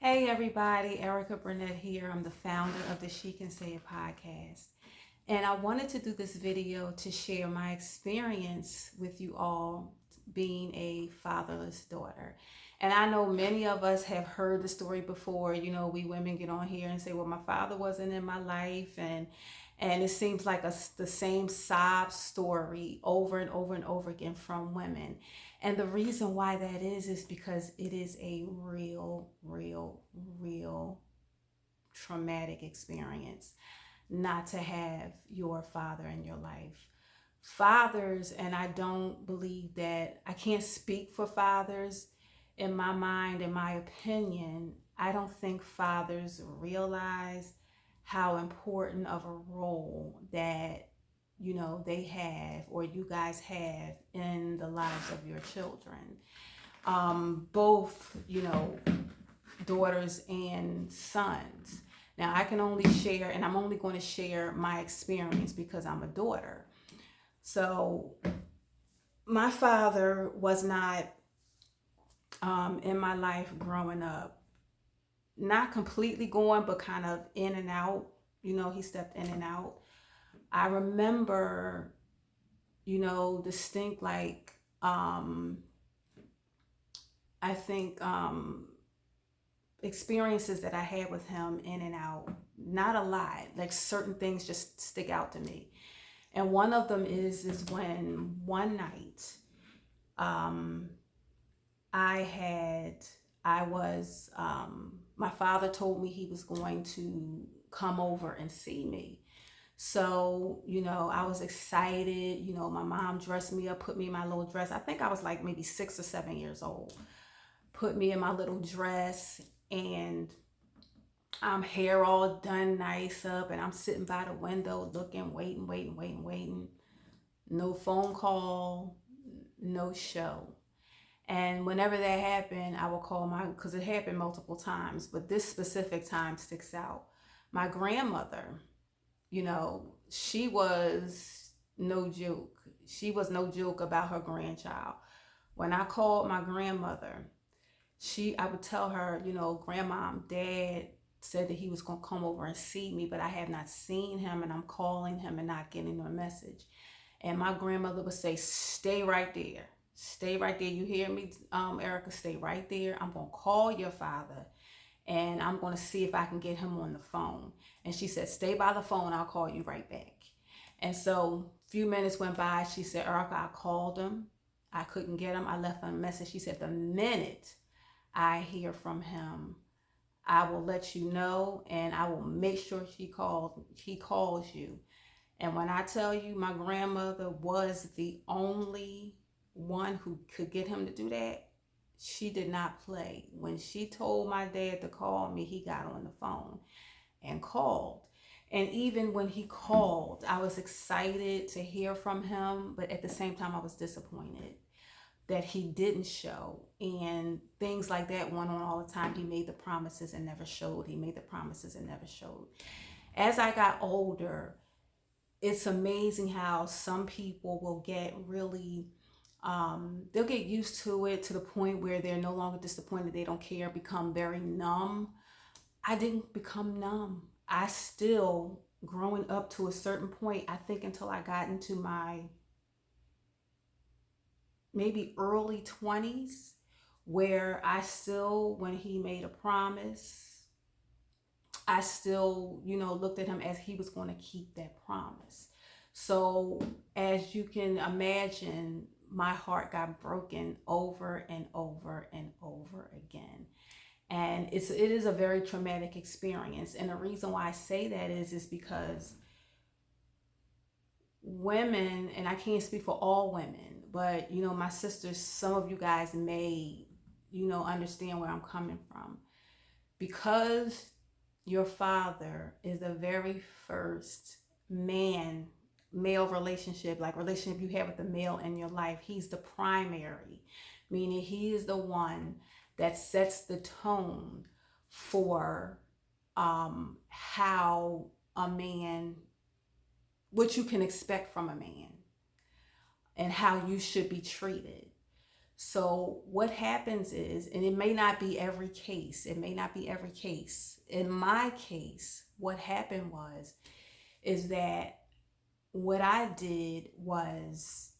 Hey everybody, Erica Burnett here. I'm the founder of the She Can Say It podcast. And I wanted to do this video to share my experience with you all being a fatherless daughter. And I know many of us have heard the story before. We women get on here and say, well, my father wasn't in my life. And it seems like the same sob story over and over and over again from women. And the reason why that is because it is a real traumatic experience not to have your father in your life. Fathers, and I don't believe that, I can't speak for fathers. In my mind, in my opinion, I don't think fathers realize how important of a role that they have, or you guys have, in the lives of your children. Both daughters and sons. Now I can only share, and I'm only going to share my experience because I'm a daughter. So my father was not in my life growing up. Not completely gone, but kind of in and out. He stepped in and out. I remember, distinct, like, I think experiences that I had with him in and out. Not a lot. Like, certain things just stick out to me. And one of them is when one night my father told me he was going to come over and see me. So, I was excited. My mom dressed me up, put me in my little dress. I think I was like maybe 6 or 7 years old. Put me in my little dress, and hair all done nice up, and I'm sitting by the window looking, waiting. No phone call, no show. And whenever that happened, I would call because it happened multiple times, but this specific time sticks out. My grandmother, she was no joke. She was no joke about her grandchild. When I called my grandmother, I would tell her, grandmom, dad said that he was going to come over and see me, but I have not seen him, and I'm calling him and not getting a message. And my grandmother would say, stay right there. Stay right there. You hear me, Erica? Stay right there. I'm going to call your father, and I'm going to see if I can get him on the phone. And she said, stay by the phone. I'll call you right back. And so a few minutes went by. She said, Erica, I called him. I couldn't get him. I left him a message. She said, the minute I hear from him, I will let you know, and I will make sure he calls you. And when I tell you, my grandmother was the only one who could get him to do that. She did not play. When she told my dad to call me, he got on the phone and called. And even when he called, I was excited to hear from him, but at the same time, I was disappointed that he didn't show. And things like that went on all the time. He made the promises and never showed. As I got older, it's amazing how some people will get really, they'll get used to it to the point where they're no longer disappointed. They don't care, become very numb. I didn't become numb. I still, growing up to a certain point, I think until I got into my maybe early 20s, where I still, when he made a promise, I still, looked at him as he was going to keep that promise. So as you can imagine, my heart got broken over and over and over again. And it is a very traumatic experience. And the reason why I say that is because women, and I can't speak for all women, but my sisters, some of you guys may, understand where I'm coming from. Because your father is the very first male relationship, like relationship you have with the male in your life. He's the primary, meaning he is the one that sets the tone for how a man, what you can expect from a man, and how you should be treated. So what happens is, and it may not be every case, it may not be every case. In my case, what happened is that what I did was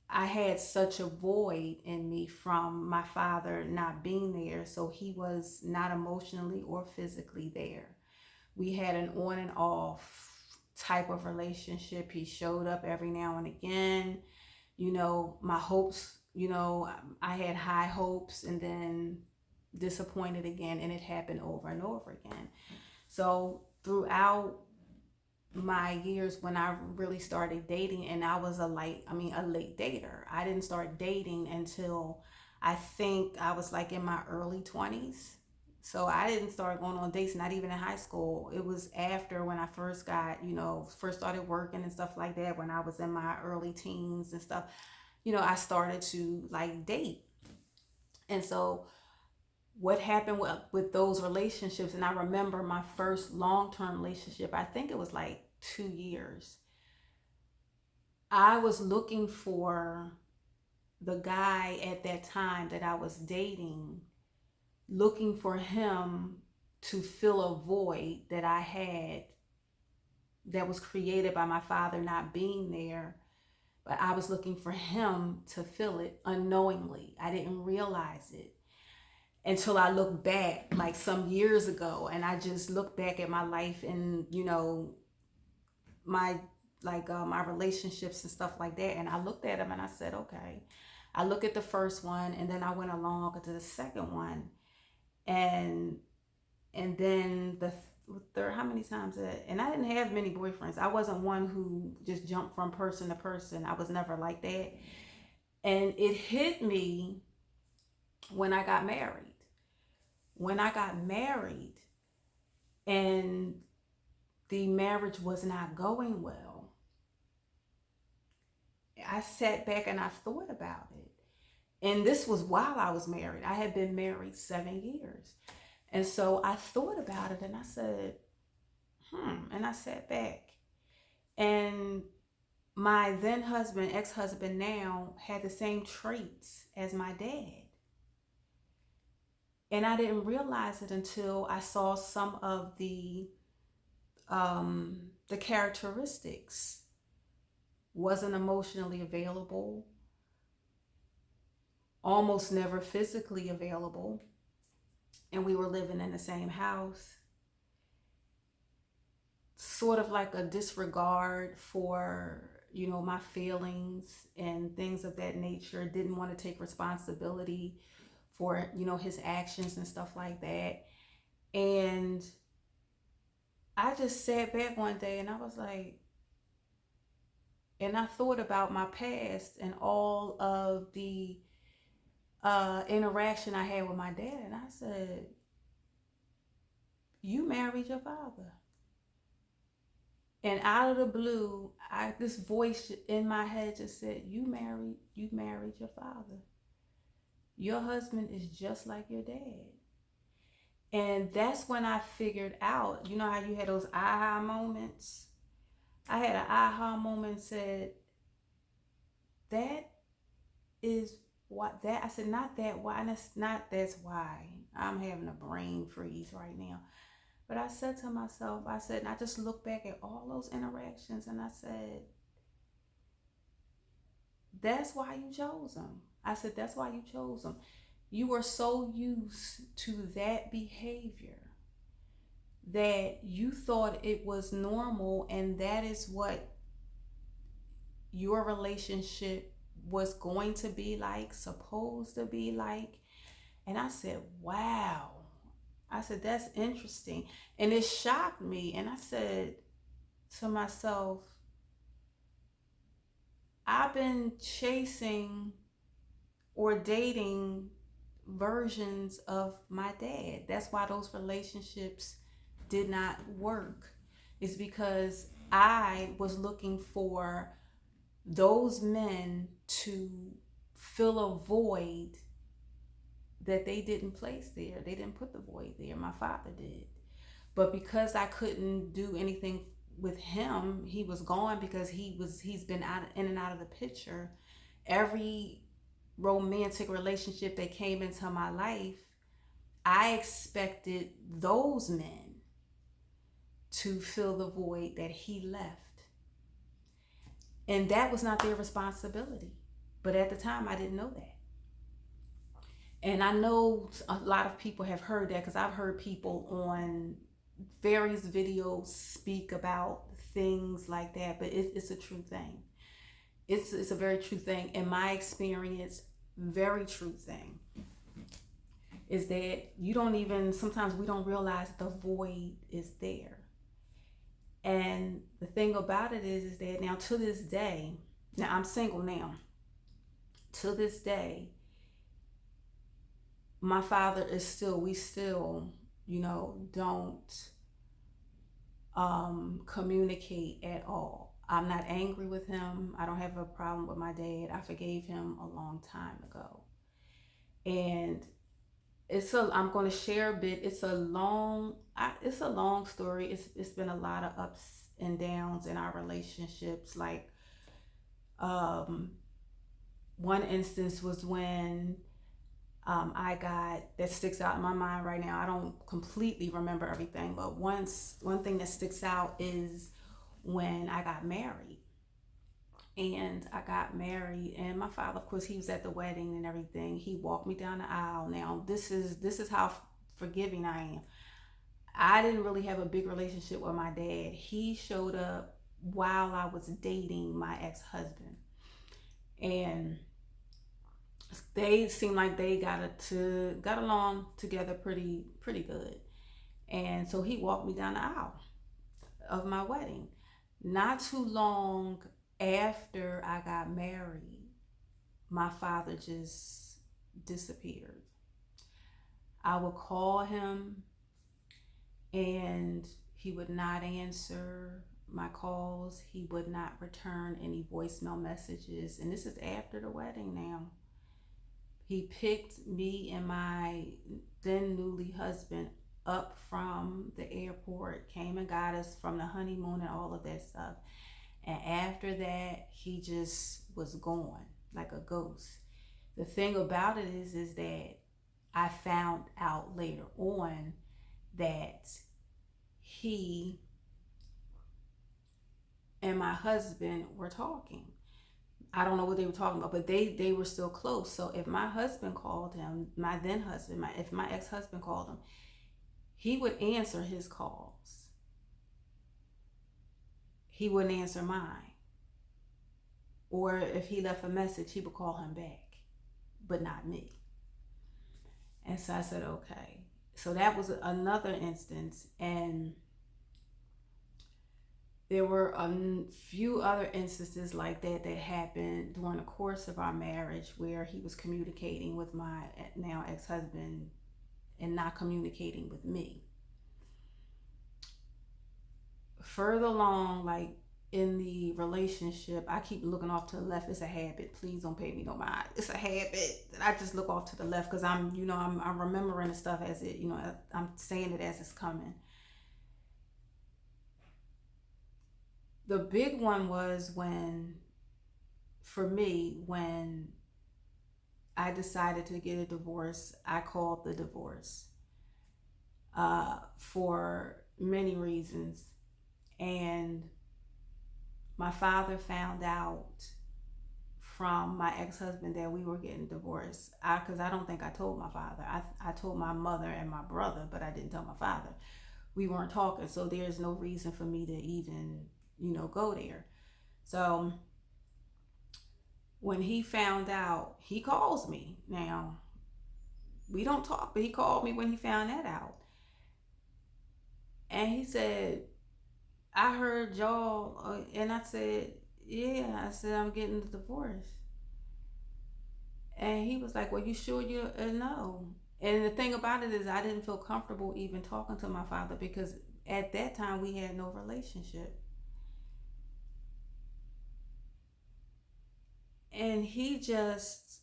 I had such a void in me from my father not being there. So he was not emotionally or physically there. We had an on and off type of relationship. He showed up every now and again. My hopes, I had high hopes and then disappointed again, and it happened over and over again. So throughout my years when I really started dating, and I was a late dater. I didn't start dating until I think I was like in my early 20s. So I didn't start going on dates, not even in high school. It was after when I first got, first started working and stuff like that, when I was in my early teens and stuff, I started to like date. And so what happened with those relationships, and I remember my first long-term relationship, I think it was like 2 years. I was looking for the guy at that time that I was dating, looking for him to fill a void that I had that was created by my father not being there. But I was looking for him to fill it unknowingly. I didn't realize it until I look back like some years ago, and I just look back at my life and my my relationships and stuff like that, and I looked at them and I said, okay. I look at the first one, and then I went along to the second one, and then the third. How many times and I didn't have many boyfriends. I wasn't one who just jumped from person to person. I was never like that. And it hit me when I got married. When I got married and the marriage was not going well, I sat back and I thought about it. And this was while I was married. I had been married 7 years. And so I thought about it and I said, and I sat back. And my then husband, ex-husband now, had the same traits as my dad. And I didn't realize it until I saw some of the characteristics. Wasn't emotionally available, almost never physically available, and we were living in the same house. Sort of like a disregard for, my feelings and things of that nature. Didn't want to take responsibility for, his actions and stuff like that. And I just sat back one day and I was like, and I thought about my past and all of the interaction I had with my dad. And I said, you married your father. And out of the blue, this voice in my head just said, you married your father. Your husband is just like your dad. And that's when I figured out, you know how you had those aha moments? I had an aha moment and said, that is what that, I said, not that why, and that's why I'm having a brain freeze right now. But I said to myself, and I just looked back at all those interactions and I said, that's why you chose him. I said, that's why you chose him. You were so used to that behavior that you thought it was normal, and that is what your relationship was going to be like, supposed to be like. And I said, wow. I said, that's interesting. And it shocked me. And I said to myself, I've been chasing or dating versions of my dad. That's why those relationships did not work. It's because I was looking for those men to fill a void that they didn't place there. They didn't put the void there. My father did. But because I couldn't do anything with him, he was gone, because he's been in and out of the picture. Every romantic relationship that came into my life, I expected those men to fill the void that he left. And that was not their responsibility. But at the time, I didn't know that. And I know a lot of people have heard that, because I've heard people on various videos speak about things like that. But it's a true thing. It's a very true thing. In my experience, very true thing is that you don't even, sometimes we don't realize the void is there. And the thing about it is that now to this day, now I'm single now, to this day, my father is still, we still, don't communicate at all. I'm not angry with him. I don't have a problem with my dad. I forgave him a long time ago. And I'm going to share a bit. It's a long story. It's been a lot of ups and downs in our relationships. Like, one instance was when that sticks out in my mind right now. I don't completely remember everything, but one thing that sticks out is when I got married. And I got married, and my father, of course, he was at the wedding and everything. He walked me down the aisle. Now, this is how forgiving I am. I didn't really have a big relationship with my dad. He showed up while I was dating my ex-husband, and they seemed like they got along together pretty good. And so he walked me down the aisle of my wedding. Not too long after I got married, my father just disappeared. I would call him and he would not answer my calls. He would not return any voicemail messages. And this is after the wedding now. He picked me and my then newly husband up from the airport, came and got us from the honeymoon and all of that stuff. And after that, he just was gone like a ghost. The thing about it is that I found out later on that he and my husband were talking. I don't know what they were talking about, but they were still close. So if my husband called him, my then husband, if my ex-husband called him, he would answer his calls. He wouldn't answer mine. Or if he left a message, he would call him back, but not me. And so I said, okay. So that was another instance. And there were a few other instances like that happened during the course of our marriage, where he was communicating with my now ex-husband and not communicating with me. Further along, like in the relationship, I keep looking off to the left. It's a habit. Please don't pay me no mind. It's a habit that I just look off to the left, because I'm remembering the stuff as it, I'm saying it as it's coming. The big one was for me, when I decided to get a divorce. I called the divorce for many reasons. And my father found out from my ex-husband that we were getting divorced. Because I don't think I told my father. I told my mother and my brother, but I didn't tell my father. We weren't talking, so there's no reason for me to even, go there. So when he found out, he calls me. Now, we don't talk, but he called me when he found that out. And he said, I heard y'all, and I said, yeah. I said, I'm getting a divorce. And he was like, well, you sure you know? And the thing about it is, I didn't feel comfortable even talking to my father, because at that time we had no relationship. And he just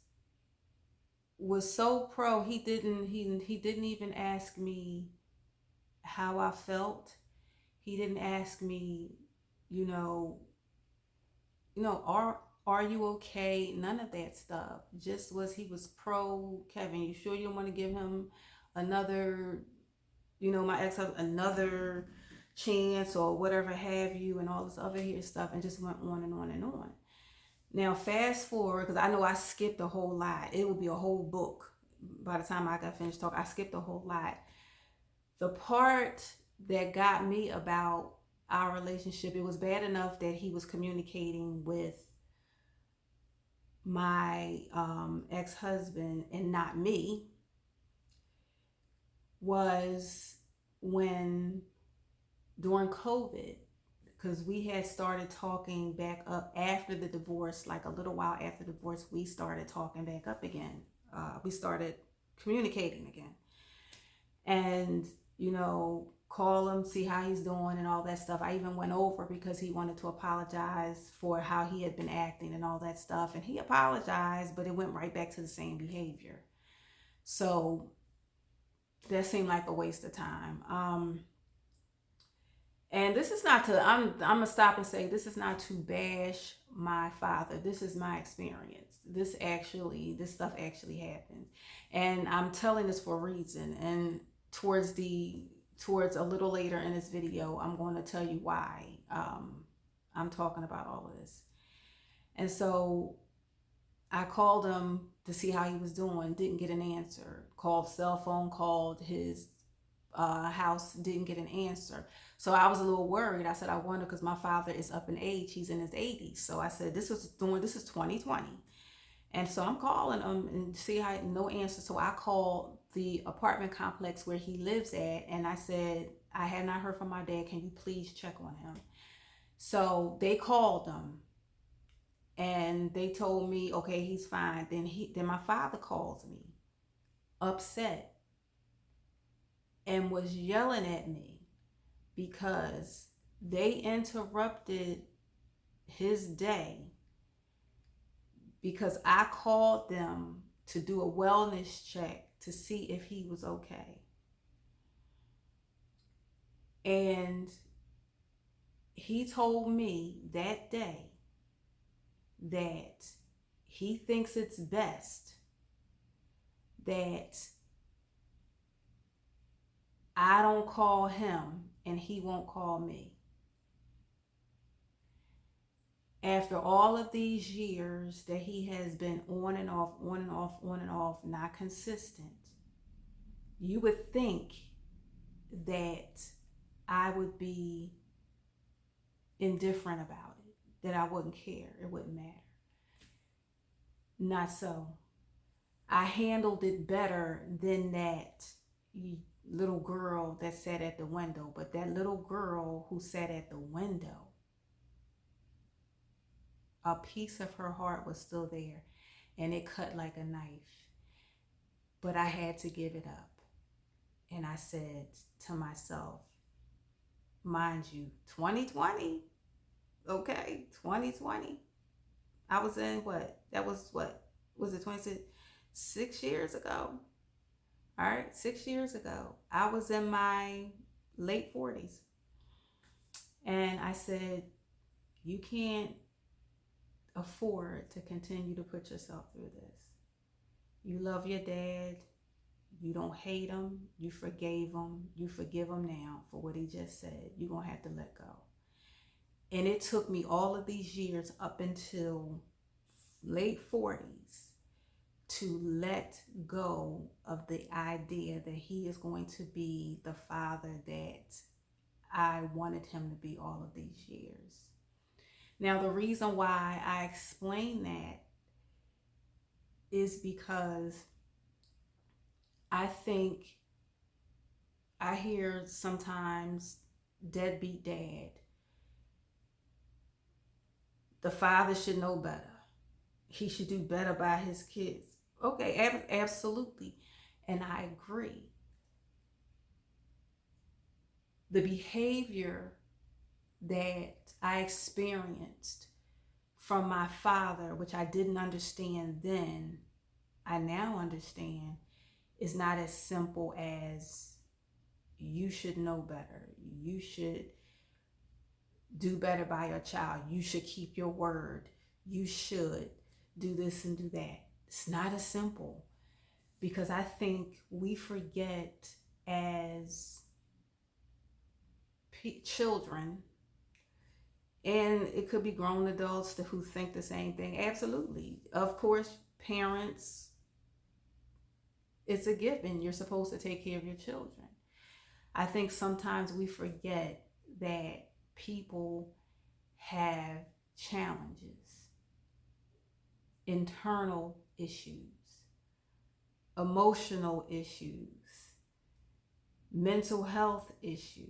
was so pro. He didn't even ask me how I felt. He didn't ask me, Are you okay? None of that stuff. Just he was pro Kevin. You sure you don't want to give him another, my ex another chance or whatever have you, and all this other here stuff, and just went on and on and on. Now fast forward, because I know I skipped a whole lot. It would be a whole book by the time I got finished talking. I skipped a whole lot. The part that got me about our relationship, it was bad enough that he was communicating with my ex-husband and not me, was when during COVID, because we had started talking back up after the divorce, like a little while after the divorce, we started talking back up again. We started communicating again. And, call him, see how he's doing and all that stuff. I even went over because he wanted to apologize for how he had been acting and all that stuff. And he apologized, but it went right back to the same behavior. So that seemed like a waste of time. And this is not to, I'm gonna stop and say, this is not to bash my father. This is my experience. This stuff actually happens. And I'm telling this for a reason. And towards a little later in this video, I'm going to tell you why I'm talking about all of this. And so I called him to see how he was doing, didn't get an answer. Called cell phone, called his house, didn't get an answer. So I was a little worried. I said, I wonder, because my father is up in age, he's in his 80s. So I said, this is 2020. And so I'm calling him and see how, no answer. So I called the apartment complex where he lives at, and I said, I had not heard from my dad. Can you please check on him? So they called him and they told me, okay, he's fine. Then my father calls me upset and was yelling at me because they interrupted his day because I called them to do a wellness check to see if he was okay. And he told me that day that he thinks it's best that I don't call him and he won't call me. After all of these years that he has been on and off, on and off, on and off, not consistent, you would think that I would be indifferent about it, that I wouldn't care, it wouldn't matter. Not so. I handled it better than that little girl that sat at the window. But that little girl who sat at the window, a piece of her heart was still there, and it cut like a knife. But I had to give it up. And I said to myself, mind you, 2020, okay, 2020. I was in was it 26? 6 years ago. All right, 6 years ago. I was in my late 40s. And I said, you can't afford to continue to put yourself through this. You love your dad. You don't hate him. You forgave him. You forgive him now for what he just said. You're going to have to let go. And it took me all of these years up until late 40s to let go of the idea that he is going to be the father that I wanted him to be all of these years. Now, the reason why I explain that is because I think I hear sometimes deadbeat dad, the father should know better. He should do better by his kids. Okay, absolutely. And I agree. The behavior that I experienced from my father, which I didn't understand then, I now understand, is not as simple as you should know better. You should do better by your child. You should keep your word. you should do this and do that. It's not as simple, because I think we forget as children, and it could be grown adults who think the same thing. Absolutely. Of course, parents, it's a given. You're supposed to take care of your children. I think sometimes we forget that people have challenges, internal issues, emotional issues, mental health issues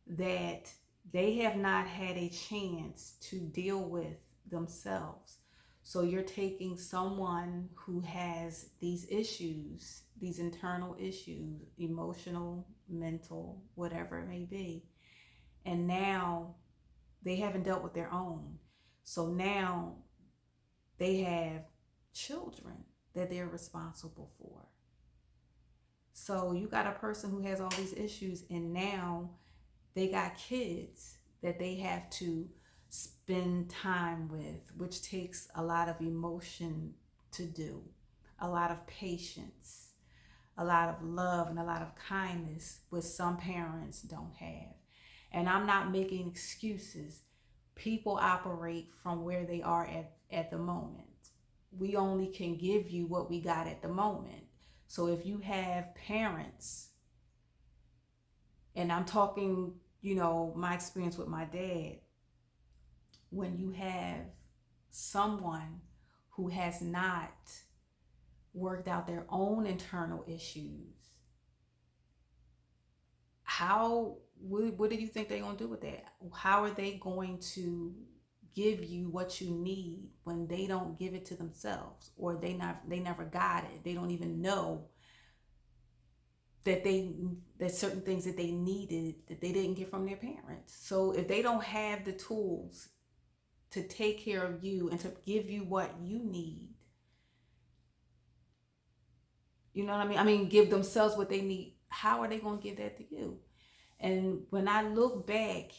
that they have not had a chance to deal with themselves. So you're taking someone who has these issues, these internal issues, emotional, mental, whatever it may be, and now they haven't dealt with their own. So now they have children that they're responsible for. So you got a person who has all these issues, and now they got kids that they have to spend time with, which takes a lot of emotion to do, a lot of patience, a lot of love, and a lot of kindness, which some parents don't have. And I'm not making excuses. People operate from where they are at the moment. We only can give you what we got at the moment. So if you have parents, and I'm talking, my experience with my dad, when you have someone who has not worked out their own internal issues, what do you think they're going to do with that? How are they going to give you what you need when they don't give it to themselves, or they never got it? They don't even know that certain things that they needed that they didn't get from their parents. So if they don't have the tools to take care of you and to give you what you need, you know what I mean? I mean, give themselves what they need. How are they going to give that to you? And when I look back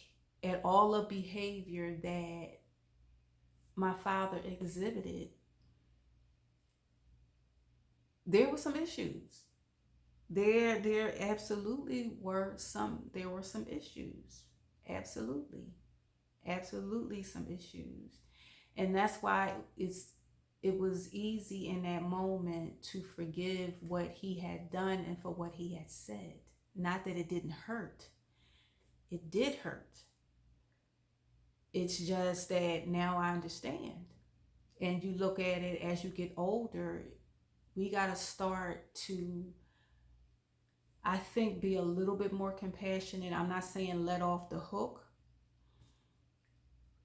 at all the behavior that my father exhibited, there were some issues. There absolutely were some issues. Absolutely some issues. And that's why it was easy in that moment to forgive what he had done and for what he had said. Not that it didn't hurt. It did hurt. It's just that now I understand. And you look at it as you get older, we got to start to, I think, be a little bit more compassionate. I'm not saying let off the hook.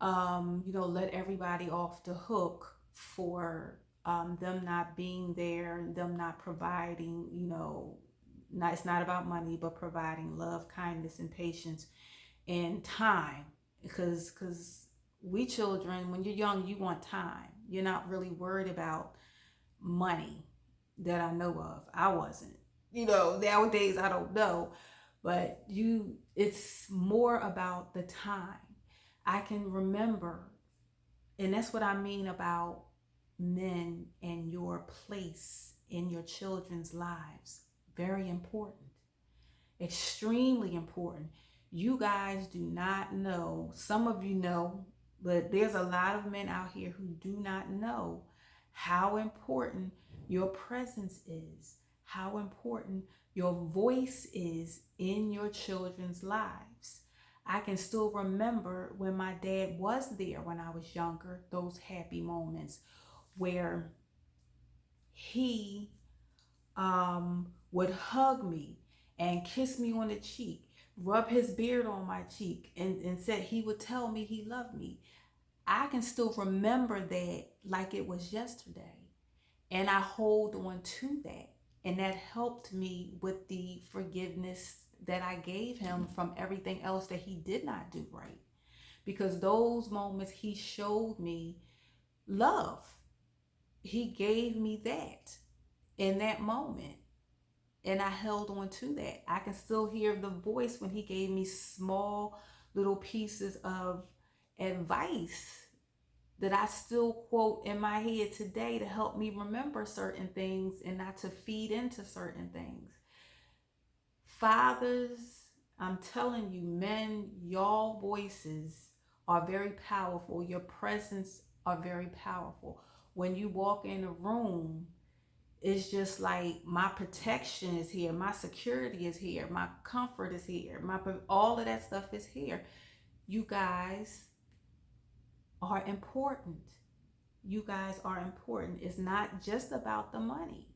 Let everybody off the hook for them not being there and them not providing, it's not about money, but providing love, kindness, and patience and time. Because we children, when you're young, you want time. You're not really worried about money that I know of. I wasn't. Nowadays I don't know. But it's more about the time. I can remember, and that's what I mean about men and your place in your children's lives. Very important. Extremely important. You guys do not know, some of you know, but there's a lot of men out here who do not know how important your presence is, how important your voice is in your children's lives. I can still remember when my dad was there when I was younger, those happy moments where he would hug me and kiss me on the cheek, rub his beard on my cheek, and said he would tell me he loved me. I can still remember that like it was yesterday. And I hold on to that. And that helped me with the forgiveness that I gave him from everything else that he did not do right. Because those moments, he showed me love. He gave me that in that moment. And I held on to that. I can still hear the voice when he gave me small little pieces of advice that I still quote in my head today to help me remember certain things and not to feed into certain things. Fathers, I'm telling you, men, y'all voices are very powerful. Your presence are very powerful. When you walk in a room, it's just like my protection is here, my security is here, my comfort is here, my all of that stuff is here. You guys are important. You guys are important. It's not just about the money.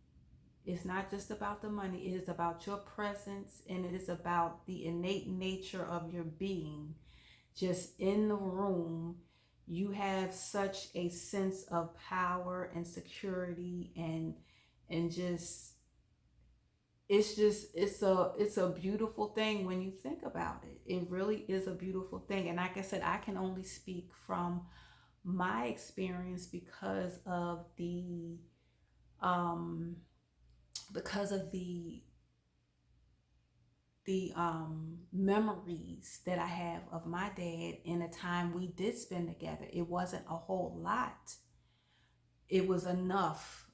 It's not just about the money. It is about your presence, and it is about the innate nature of your being. Just in the room, you have such a sense of power and security, and just it's a beautiful thing when you think about it. It really is a beautiful thing. And like I said, I can only speak from my experience um because of the memories that I have of my dad in a time we did spend together. It wasn't a whole lot. It was enough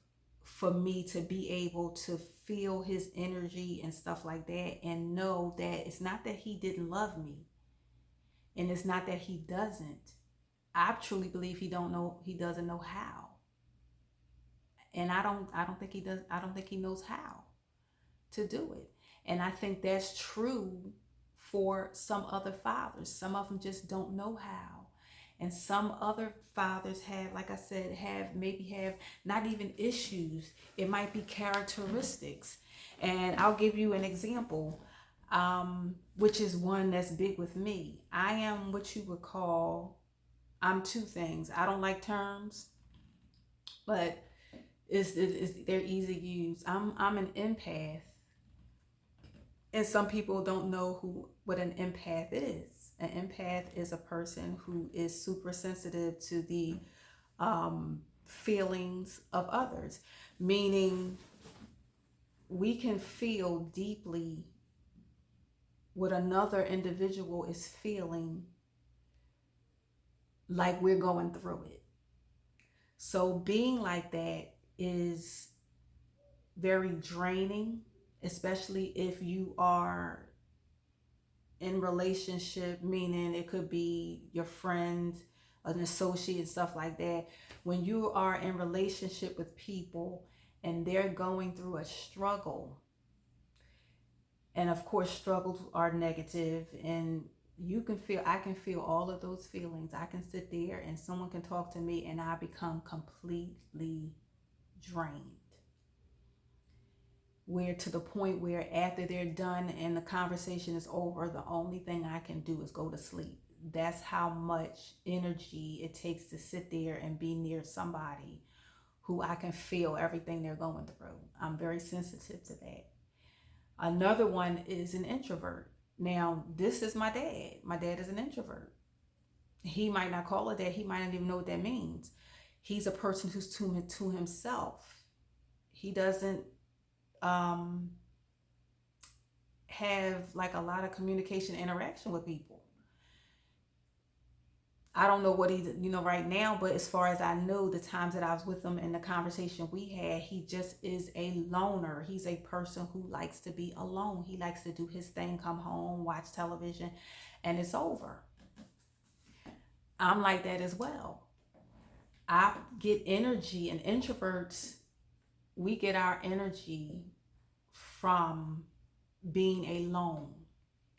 for me to be able to feel his energy and stuff like that, and know that it's not that he didn't love me, and it's not that he doesn't. I truly believe he doesn't know how. And I don't think he does. I don't think he knows how to do it. And I think that's true for some other fathers. Some of them just don't know how. And some other fathers have, like I said, have not even issues. It might be characteristics. And I'll give you an example, which is one that's big with me. I am what you would call, I'm two things. I don't like terms, but they're easy to use. I'm an empath, and some people don't know what an empath is. An empath is a person who is super sensitive to the feelings of others, meaning we can feel deeply what another individual is feeling, like we're going through it. So being like that is very draining, especially if you are in relationship, meaning it could be your friend, an associate, stuff like that. When you are in relationship with people and they're going through a struggle, and of course struggles are negative, and I can feel all of those feelings. I can sit there and someone can talk to me and I become completely drained, where to the point where after they're done and the conversation is over, the only thing I can do is go to sleep. That's how much energy it takes to sit there and be near somebody who I can feel everything they're going through. I'm very sensitive to that. Another one is an introvert. Now, this is my dad. My dad is an introvert. He might not call it that. He might not even know what that means. He's a person who's tuned to himself. He doesn't have like a lot of communication interaction with people. I don't know what he's, right now, but as far as I know, the times that I was with him and the conversation we had, he just is a loner. He's a person who likes to be alone. He likes to do his thing, come home, watch television, and it's over. I'm like that as well. I get energy, and introverts, we get our energy from being alone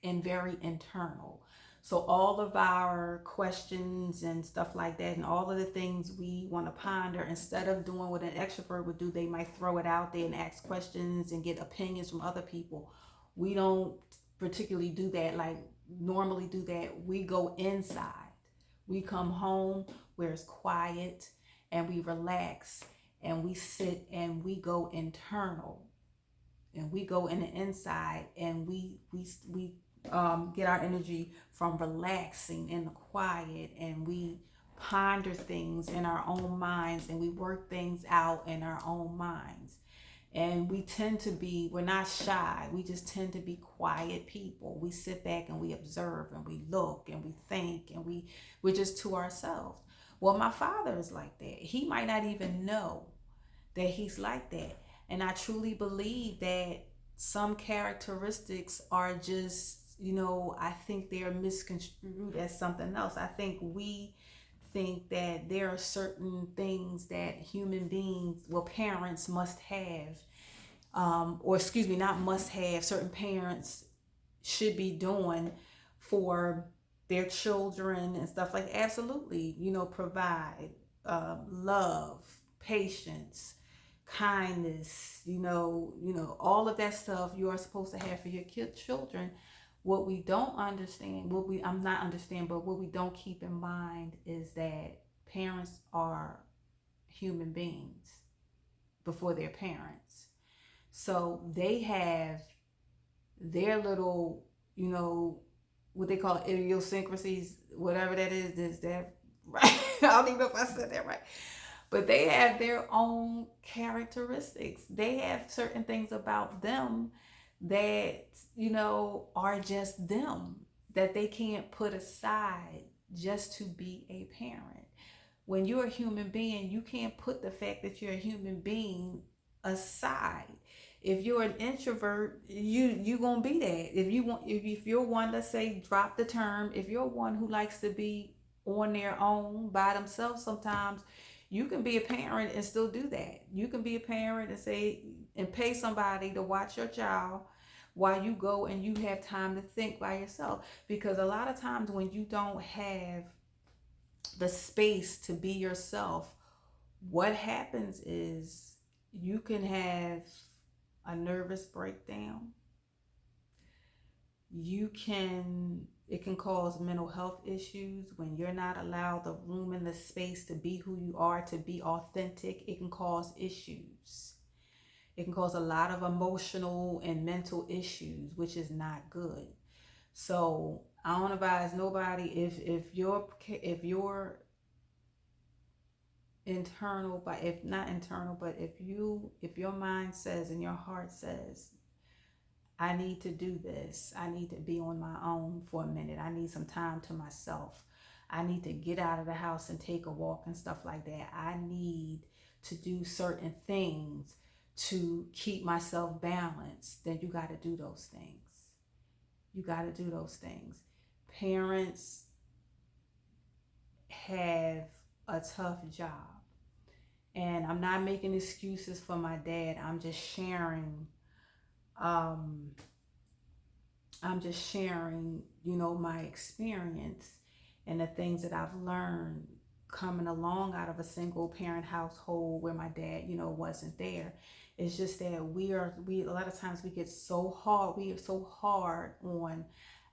and very internal. So all of our questions and stuff like that, and all of the things we want to ponder, instead of doing what an extrovert would do, they might throw it out there and ask questions and get opinions from other people. We don't particularly do that, like normally do that. We go inside. We come home where it's quiet and we relax and we sit and we go internal. And we go in the inside, and we get our energy from relaxing in the quiet, and we ponder things in our own minds, and we work things out in our own minds. And we're not shy. We just tend to be quiet people. We sit back and we observe and we look and we think, and we're just to ourselves. Well, my father is like that. He might not even know that he's like that. And I truly believe that some characteristics are just, I think they're misconstrued as something else. I think we think that there are certain things that human beings, well, parents must have, or excuse me, not must have, certain parents should be doing for their children and stuff like that. Absolutely, provide love, patience, kindness, all of that stuff you are supposed to have for your children. What we don't understand, I'm not understand, but what we don't keep in mind is that parents are human beings before they're parents. So they have their little, what they call idiosyncrasies, whatever that is that right? I don't even know if I said that right. But they have their own characteristics. They have certain things about them that, are just them, that they can't put aside just to be a parent. When you're a human being, you can't put the fact that you're a human being aside. If you're an introvert, you gonna be that. If you're one, let's say, drop the term, if you're one who likes to be on their own by themselves, sometimes you can be a parent and still do that. You can be a parent and say, and pay somebody to watch your child while you go and you have time to think by yourself. Because a lot of times when you don't have the space to be yourself, what happens is you can have a nervous breakdown. It can cause mental health issues when you're not allowed the room and the space to be who you are, to be authentic. It can cause issues. It can cause a lot of emotional and mental issues, which is not good. So I don't advise nobody, if your internal, but if not internal, but if your mind says and your heart says, I need to do this, I need to be on my own for a minute, I need some time to myself, I need to get out of the house and take a walk and stuff like that, I need to do certain things to keep myself balanced, then you got to do those things. You got to do those things. Parents have a tough job. And I'm not making excuses for my dad. I'm just sharing, my experience and the things that I've learned coming along out of a single parent household where my dad, wasn't there. It's just that we a lot of times we are so hard on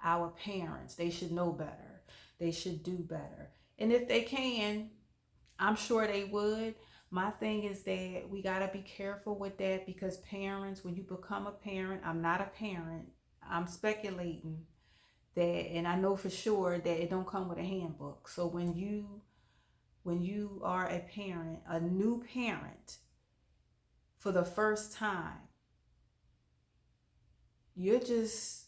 our parents. They should know better. They should do better. And if they can, I'm sure they would. My thing is that we got to be careful with that, because parents, when you become a parent, I'm not a parent, I'm speculating that, and I know for sure that it don't come with a handbook. So when you are a parent, a new parent, for the first time, you're just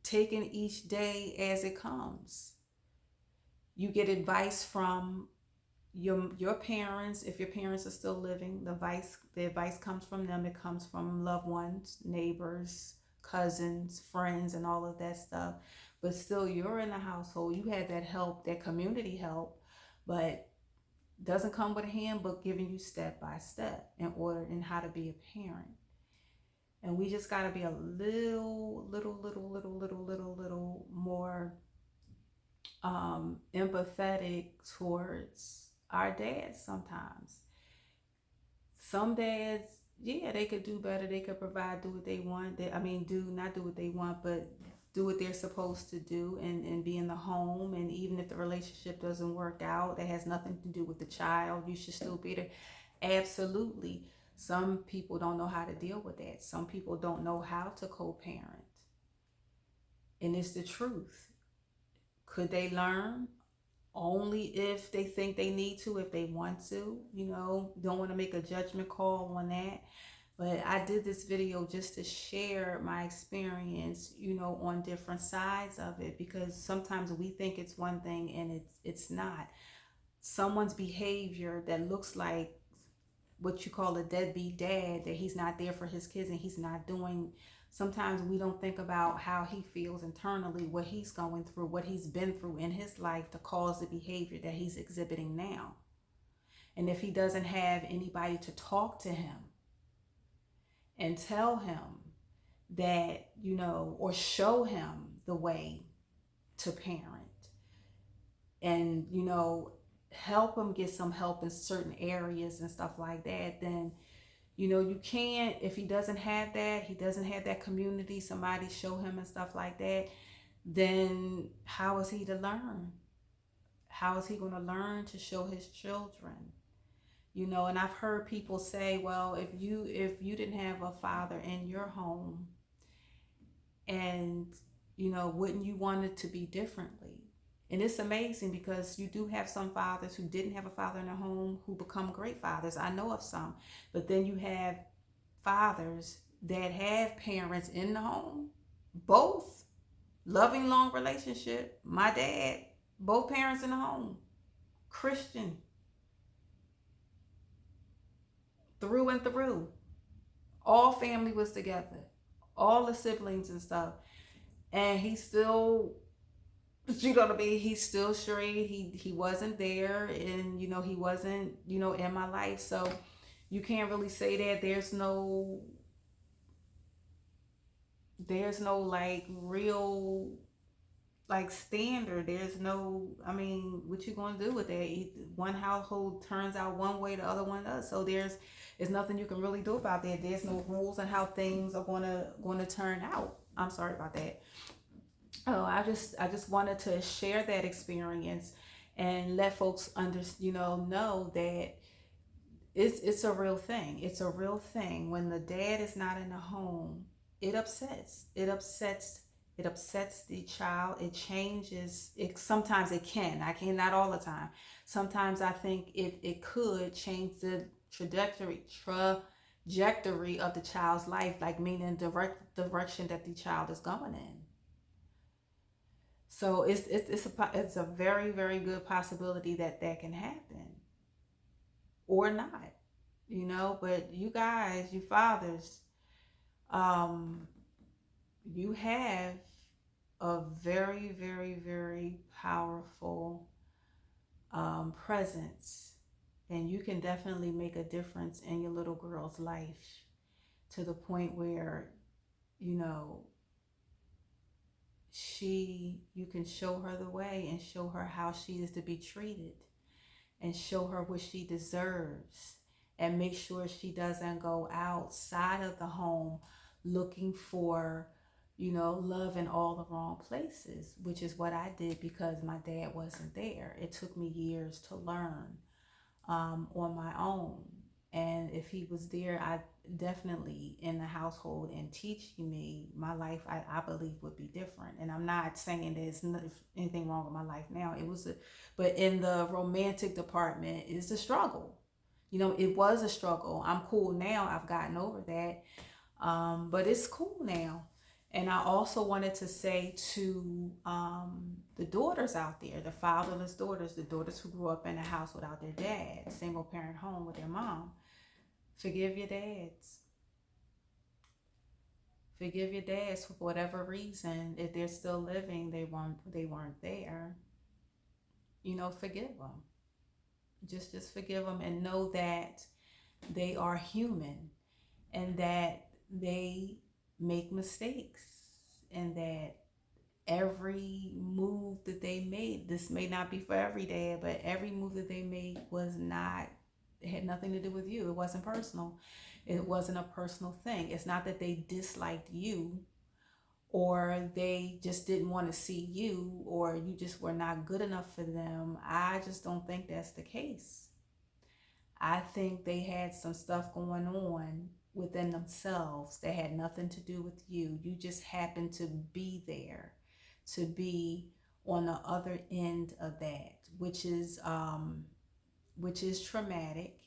taking each day as it comes. You get advice from your parents. If your parents are still living, the advice comes from them. It comes from loved ones, neighbors, cousins, friends, and all of that stuff. But still, you're in the household, you have that help, that community help, but doesn't come with a handbook giving you step by step in how to be a parent. And we just got to be a little more empathetic towards our dads sometimes. Some dads, yeah, they could do better. They could provide, do what they want. Not do what they want, but do what they're supposed to do, and be in the home. And even if the relationship doesn't work out, that has nothing to do with the child. You should still be there. Absolutely. Some people don't know how to deal with that. Some people don't know how to co-parent. And it's the truth. Could they learn? Only if they think they need to, if they want to. Don't want to make a judgment call on that. But I did this video just to share my experience, on different sides of it, because sometimes we think it's one thing and it's not. someone's behavior that looks like what you call a deadbeat dad, that he's not there for his kids and he's not doing, sometimes we don't think about how he feels internally, what he's going through, what he's been through in his life to cause the behavior that he's exhibiting now. And if he doesn't have anybody to talk to him and tell him that, or show him the way to parent, and, help him get some help in certain areas and stuff like that, then, you can't, if he doesn't have that community, somebody show him and stuff like that, then how is he to learn? How is he going to learn to show his children? And I've heard people say, well, if you didn't have a father in your home, and, wouldn't you want it to be differently? And it's amazing because you do have some fathers who didn't have a father in their home who become great fathers. I know of some. But then you have fathers that have parents in the home, both loving, long relationship. My dad, both parents in the home, Christian, through and through. All family was together, all the siblings and stuff. And he still, he's still straight. He wasn't there, and he wasn't, in my life. So you can't really say that there's no like real like standard. There's no, what you gonna do with that? One household turns out one way, the other one does. So there's nothing you can really do about that. There's no rules on how things are gonna turn out. I'm sorry about that. Oh, I just wanted to share that experience and let folks know that it's a real thing. It's a real thing. When the dad is not in the home, it upsets. It upsets the child. It changes. Sometimes it can. I can, not all the time. Sometimes I think it could change the trajectory of the child's life, like meaning direct direction that the child is going in. So it's a very, very good possibility that can happen, or not, but you guys, you fathers, you have a very, very, very powerful presence, and you can definitely make a difference in your little girl's life, to the point where, you can show her the way and show her how she is to be treated, and show her what she deserves, and make sure she doesn't go outside of the home looking for, love in all the wrong places, which is what I did because my dad wasn't there. It took me years to learn on my own. And if he was there, I definitely, in the household and teaching me, my life, I believe, would be different. And I'm not saying there's anything wrong with my life now. But in the romantic department, it's a struggle. It was a struggle. I'm cool now. I've gotten over that. But it's cool now. And I also wanted to say to the daughters out there, the fatherless daughters, the daughters who grew up in a house without their dad, single parent home with their mom, forgive your dads. Forgive your dads for whatever reason. If they're still living, they weren't there. Forgive them. Just forgive them, and know that they are human, and that they make mistakes, and that every move that they made, this may not be for every dad, but every move that they made it had nothing to do with you. It wasn't personal. It wasn't a personal thing. It's not that they disliked you, or they just didn't want to see you, or you just were not good enough for them. I just don't think that's the case. I think they had some stuff going on within themselves that had nothing to do with you. You just happened to be there, to be on the other end of that, which is traumatic,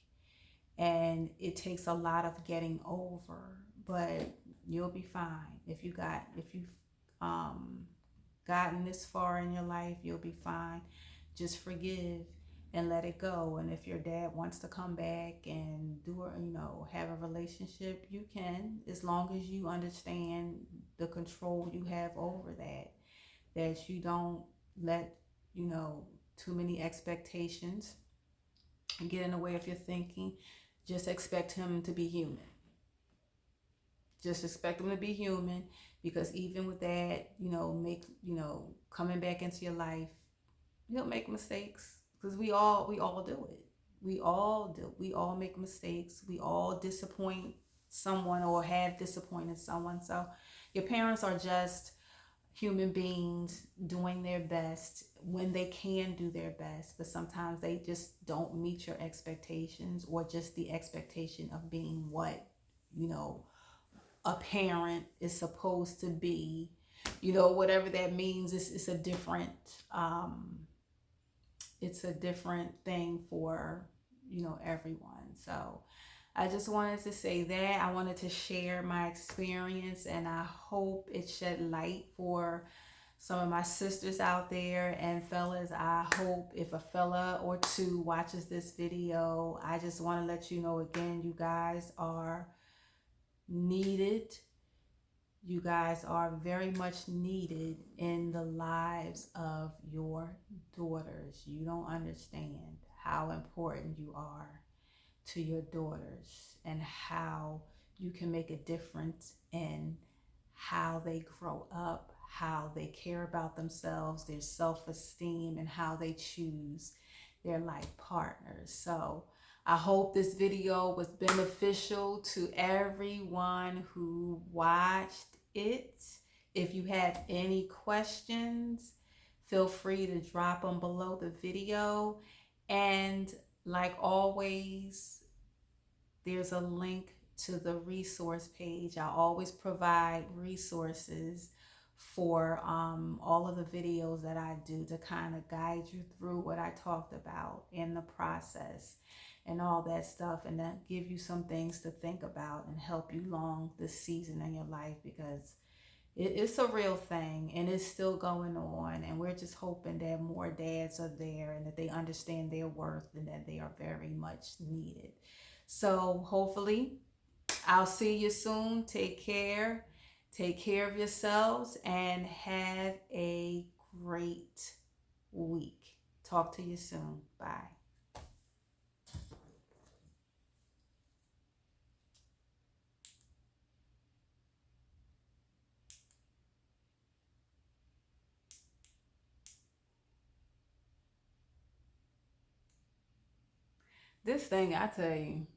and it takes a lot of getting over. But you'll be fine. If you've gotten this far in your life, you'll be fine. Just forgive, and let it go. And if your dad wants to come back and do a, have a relationship, you can, as long as you understand the control you have over that, that you don't let, too many expectations get in the way of your thinking. Just expect him to be human. Just expect him to be human, because even with that, coming back into your life, he'll make mistakes, because we all do it. We all make mistakes. We all disappoint someone or have disappointed someone. So your parents are just human beings doing their best when they can do their best, but sometimes they just don't meet your expectations, or just the expectation of being what, you know, a parent is supposed to be. Whatever that means. It's a different um it's a different thing for, everyone. So I just wanted to say that. I wanted to share my experience, and I hope it shed light for some of my sisters out there. And fellas, I hope if a fella or two watches this video, I just want to let you know again, you guys are needed. You guys are very much needed in the lives of your daughters. You don't understand how important you are to your daughters, and how you can make a difference in how they grow up, how they care about themselves, their self-esteem, and how they choose their life partners. So I hope this video was beneficial to everyone who watched it. If you have any questions, feel free to drop them below the video. And like always, there's a link to the resource page. I always provide resources for all of the videos that I do, to kind of guide you through what I talked about in the process and all that stuff, and then give you some things to think about and help you along this season in your life, because it's a real thing and it's still going on. And we're just hoping that more dads are there, and that they understand their worth, and that they are very much needed. So hopefully I'll see you soon. Take care. Take care of yourselves, and have a great week. Talk to you soon. Bye. This thing, I tell you.